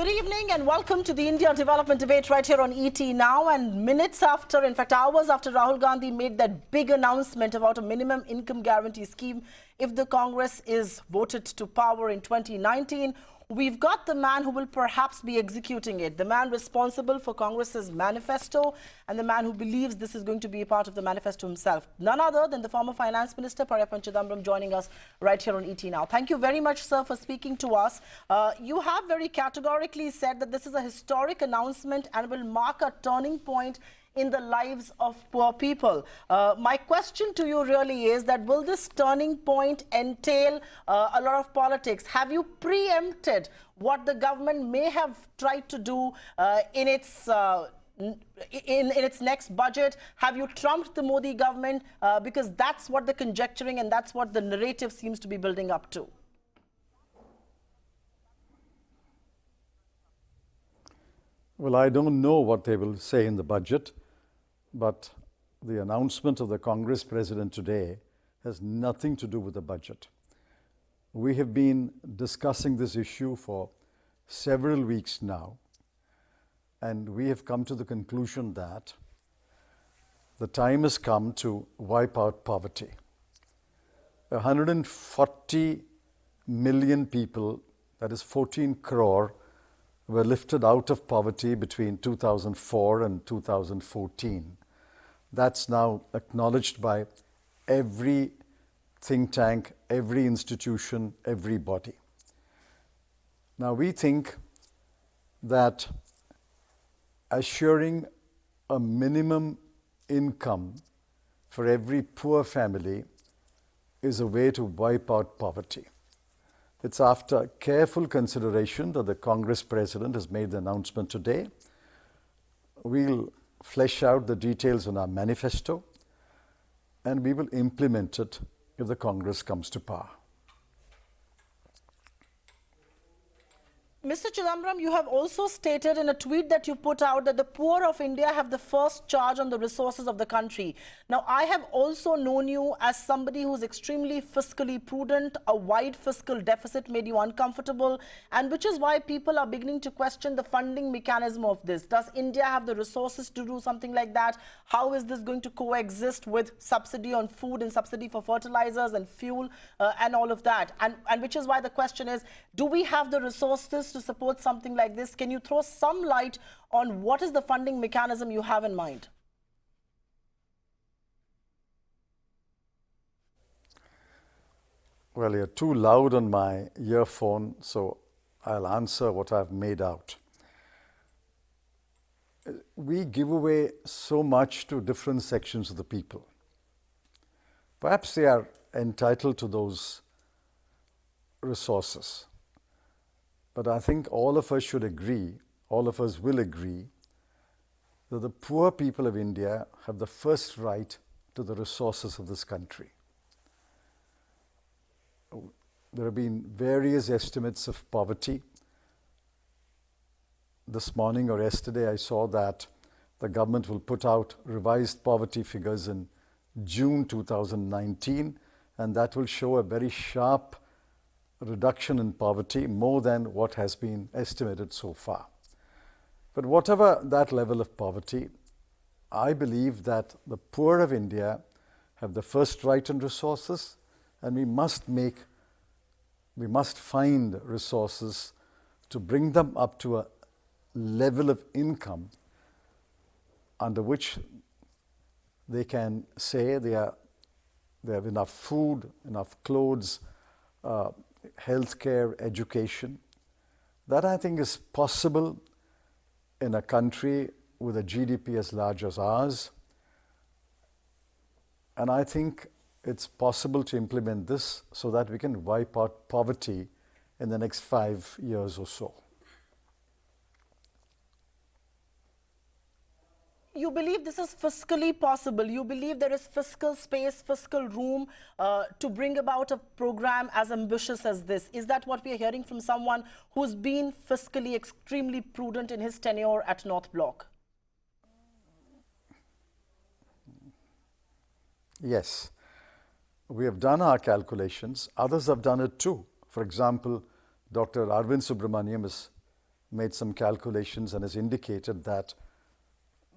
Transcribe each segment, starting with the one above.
Good evening and welcome to the India Development Debate right here on ET Now. And minutes after, in fact hours after Rahul Gandhi made that big announcement about a minimum income guarantee scheme if the Congress is voted to power in 2019, we've got the man who will perhaps be executing it, the man responsible for Congress's manifesto and the man who believes this is going to be a part of the manifesto himself. None other than the former Finance Minister, Chidambaram, joining us right here on ET Now. Thank you very much, sir, for speaking to us. You have very categorically said that this is a historic announcement and will mark a turning point in the lives of poor people. My question to you really is that will this turning point entail a lot of politics? Have you preempted what the government may have tried to do in its next budget? Have you trumped the Modi government? Because that's what the conjecturing and that's what the narrative seems to be building up to. Well, I don't know what they will say in the budget, but the announcement of the Congress president today has nothing to do with the budget. We have been discussing this issue for several weeks now, and we have come to the conclusion that the time has come to wipe out poverty. 140 million people, that is 14 crore, were lifted out of poverty between 2004 and 2014. That's now acknowledged by every think tank, every institution, every body. Now we think that assuring a minimum income for every poor family is a way to wipe out poverty. It's after careful consideration that the Congress president has made the announcement today. We'll flesh out the details in our manifesto and we will implement it if the Congress comes to power. Mr. Chidambaram, you have also stated in a tweet that you put out that the poor of India have the first charge on the resources of the country. Now, I have also known you as somebody who is extremely fiscally prudent. A wide fiscal deficit made you uncomfortable, and which is why people are beginning to question the funding mechanism of this. Does India have the resources to do something like that? How is this going to coexist with subsidy on food and subsidy for fertilizers and fuel and all of that? And which is why the question is, do we have the resources to support something like this? Can you throw some light on what is the funding mechanism you have in mind? Well, you're too loud on my earphone, so I'll answer what I've made out. We give away so much to different sections of the people. Perhaps they are entitled to those resources. But I think all of us should agree, all of us will agree, that the poor people of India have the first right to the resources of this country. There have been various estimates of poverty. This morning or yesterday I saw that the government will put out revised poverty figures in June 2019, and that will show a very sharp reduction in poverty, more than what has been estimated so far. But whatever that level of poverty, I believe that the poor of India have the first right on resources, and we must find resources to bring them up to a level of income under which they can say they have enough food, enough clothes, healthcare, education. That I think is possible in a country with a GDP as large as ours. And I think it's possible to implement this so that we can wipe out poverty in the next 5 years or so. You believe this is fiscally possible? You believe there is fiscal space, fiscal room to bring about a program as ambitious as this? Is that what we are hearing from someone who's been fiscally extremely prudent in his tenure at North Block? Yes. We have done our calculations. Others have done it too. For example, Dr. Arvind Subramaniam has made some calculations and has indicated that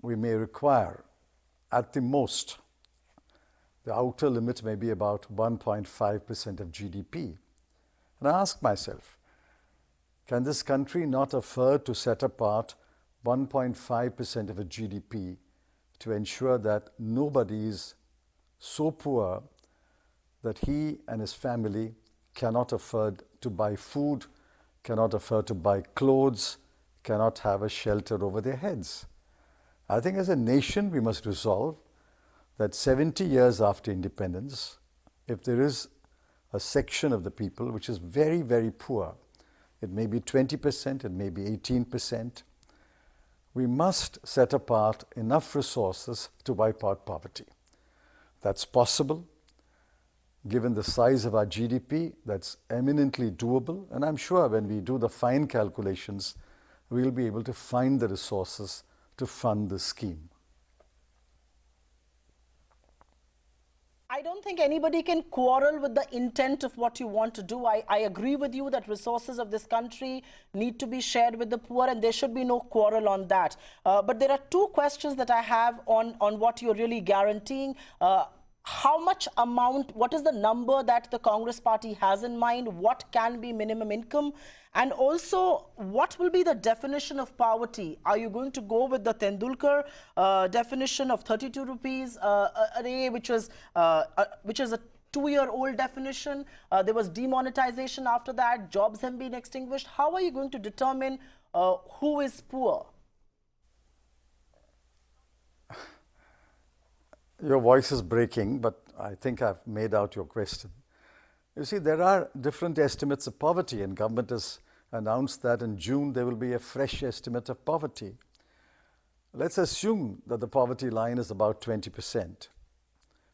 we may require, at the most, the outer limit may be about 1.5% of GDP. And I ask myself, can this country not afford to set apart 1.5% of its GDP to ensure that nobody is so poor that he and his family cannot afford to buy food, cannot afford to buy clothes, cannot have a shelter over their heads? I think as a nation we must resolve that 70 years after independence, if there is a section of the people which is very, very poor, it may be 20%, it may be 18%, we must set apart enough resources to wipe out poverty. That's possible. Given the size of our GDP, that's eminently doable, and I'm sure when we do the fine calculations, we'll be able to find the resources to fund the scheme. I don't think anybody can quarrel with the intent of what you want to do. I agree with you that resources of this country need to be shared with the poor, and there should be no quarrel on that. But there are two questions that I have on what you're really guaranteeing. How much amount, what is the number that the Congress party has in mind? What can be minimum income? And also, what will be the definition of poverty? Are you going to go with the Tendulkar definition of 32 rupees a day, which is a 2-year-old definition? There was demonetization after that. Jobs have been extinguished. How are you going to determine who is poor? Your voice is breaking, but I think I've made out your question. You see, there are different estimates of poverty, and government has announced that in June there will be a fresh estimate of poverty. Let's assume that the poverty line is about 20%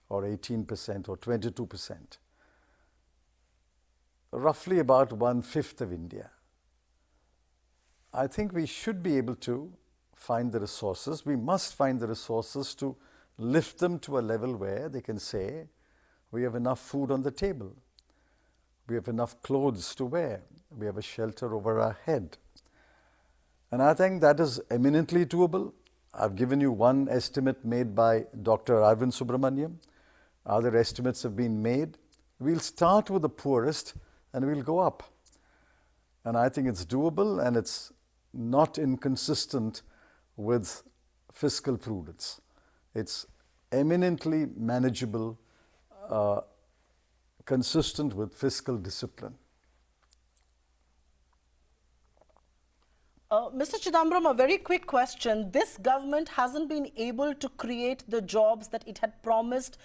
or 18% or 22%, roughly about 1/5 of India. I think we should be able to find the resources. We must find the resources to lift them to a level where they can say, we have enough food on the table, we have enough clothes to wear, we have a shelter over our head. And I think that is eminently doable. I've given you one estimate made by Dr. Arvind Subramaniam. Other estimates have been made. We'll start with the poorest and we'll go up. And I think it's doable, and it's not inconsistent with fiscal prudence. It's eminently manageable, consistent with fiscal discipline. Mr. Chidambaram, a very quick question. This government hasn't been able to create the jobs that it had promised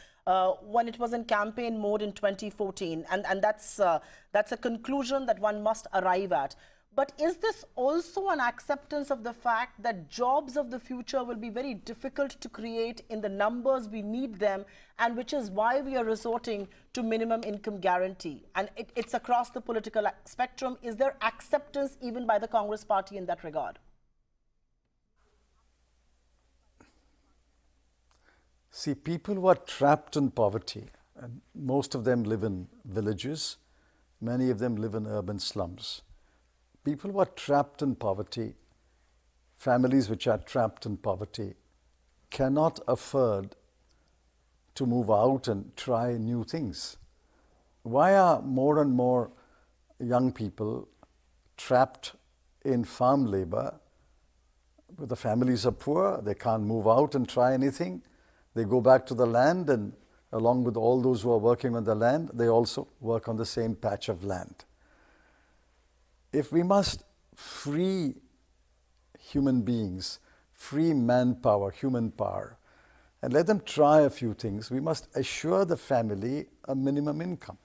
when it was in campaign mode in 2014. And that's a conclusion that one must arrive at. But is this also an acceptance of the fact that jobs of the future will be very difficult to create in the numbers we need them, and which is why we are resorting to minimum income guarantee? And it's across the political spectrum. Is there acceptance even by the Congress party in that regard? See, people who are trapped in poverty, and most of them live in villages, many of them live in urban slums. People who are trapped in poverty, families which are trapped in poverty, cannot afford to move out and try new things. Why are more and more young people trapped in farm labor? The families are poor, they can't move out and try anything. They go back to the land, and along with all those who are working on the land, they also work on the same patch of land. If we must free human beings, free manpower, human power, and let them try a few things, we must assure the family a minimum income.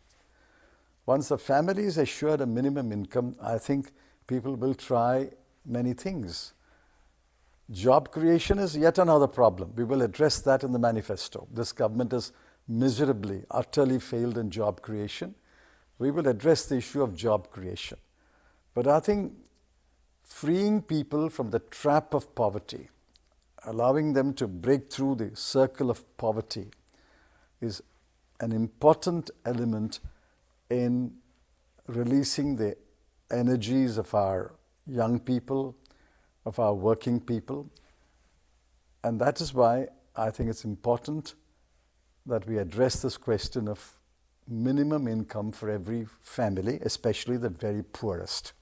Once the family is assured a minimum income, I think people will try many things. Job creation is yet another problem. We will address that in the manifesto. This government has miserably, utterly failed in job creation. We will address the issue of job creation. But I think freeing people from the trap of poverty, allowing them to break through the circle of poverty, is an important element in releasing the energies of our young people, of our working people. And that is why I think it's important that we address this question of minimum income for every family, especially the very poorest.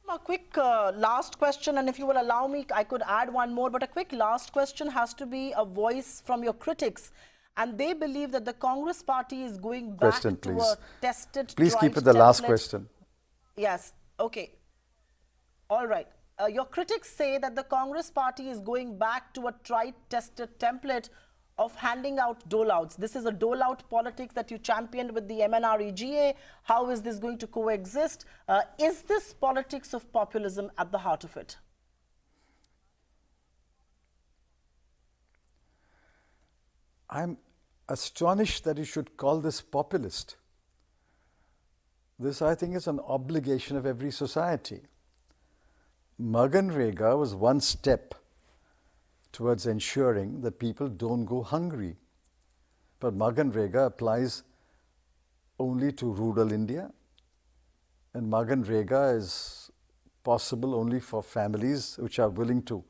A quick last question, and if you will allow me, I could add one more, but a quick last question has to be a voice from your critics. And they believe that the Congress party is going back to a tested, Please keep it the last question. Yes, okay. All right. Your critics say that the Congress party is going back to a tried, tested template of handing out dole-outs. This is a dole-out politics that you championed with the MNREGA. How is this going to coexist? Is this politics of populism at the heart of it? I'm astonished that you should call this populist. This, I think, is an obligation of every society. Maganrega was one step towards ensuring that people don't go hungry. But Maganrega applies only to rural India, and Maganrega is possible only for families which are willing to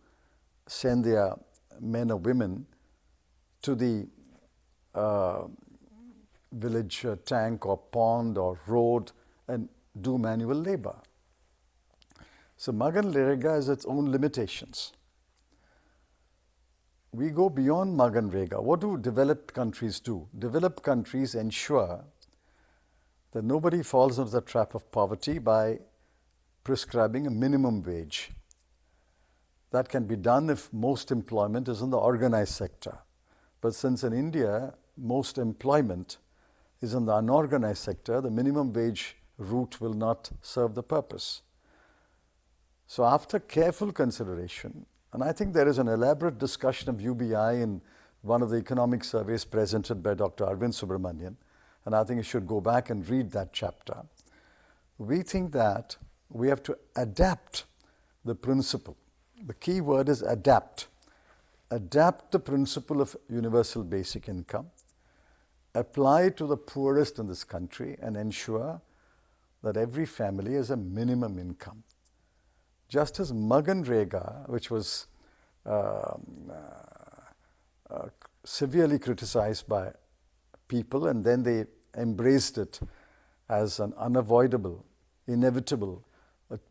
send their men or women to the village tank or pond or road and do manual labor. So Maganrega has its own limitations. We go beyond Maganrega. What do developed countries do? Developed countries ensure that nobody falls into the trap of poverty by prescribing a minimum wage. That can be done if most employment is in the organized sector. But since in India, most employment is in the unorganized sector, the minimum wage route will not serve the purpose. So after careful consideration, and I think there is an elaborate discussion of UBI in one of the economic surveys presented by Dr. Arvind Subramanian, and I think you should go back and read that chapter. We think that we have to adapt the principle. The key word is adapt. Adapt the principle of universal basic income, apply it to the poorest in this country, and ensure that every family has a minimum income. Just as Maganrega, which was severely criticized by people, and then they embraced it as an unavoidable, inevitable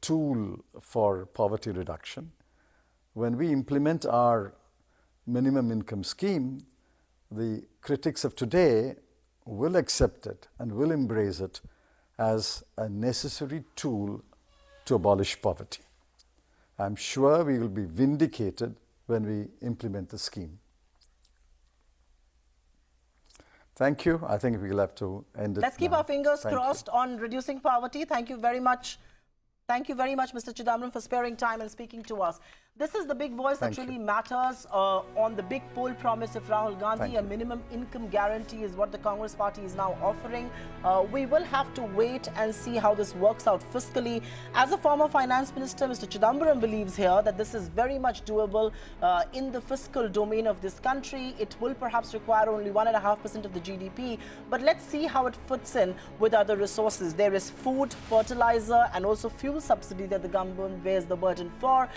tool for poverty reduction. When we implement our minimum income scheme, the critics of today will accept it and will embrace it as a necessary tool to abolish poverty. I'm sure we will be vindicated when we implement the scheme. Thank you. I think we'll have to end it. Let's keep our fingers crossed on reducing poverty. Thank you very much. Thank you very much, Mr. Chidambaram, for sparing time and speaking to us. This is the big voice that really matters on the big poll promise of Rahul Gandhi. A minimum income guarantee is what the Congress party is now offering. We will have to wait and see how this works out fiscally. As a former finance minister, Mr. Chidambaram believes here that this is very much doable in the fiscal domain of this country. It will perhaps require only 1.5% of the GDP, but let's see how it fits in with other resources. There is food, fertilizer, and also fuel subsidy that the government bears the burden for.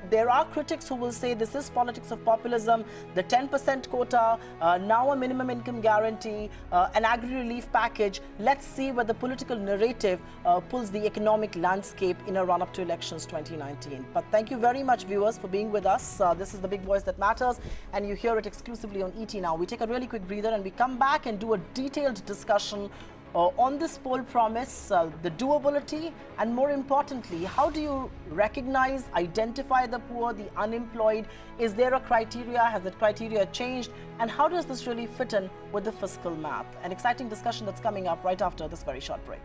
There are critics who will say this is politics of populism, the 10% quota, now a minimum income guarantee, an agri-relief package. Let's see where the political narrative pulls the economic landscape in a run-up to elections 2019. But thank you very much, viewers, for being with us. This is the big voice that matters, and you hear it exclusively on ET Now. We take a really quick breather and we come back and do a detailed discussion on this poll promise, the doability, and more importantly, how do you recognize, identify the poor, the unemployed? Is there a criteria? Has that criteria changed? And how does this really fit in with the fiscal math? An exciting discussion that's coming up right after this very short break.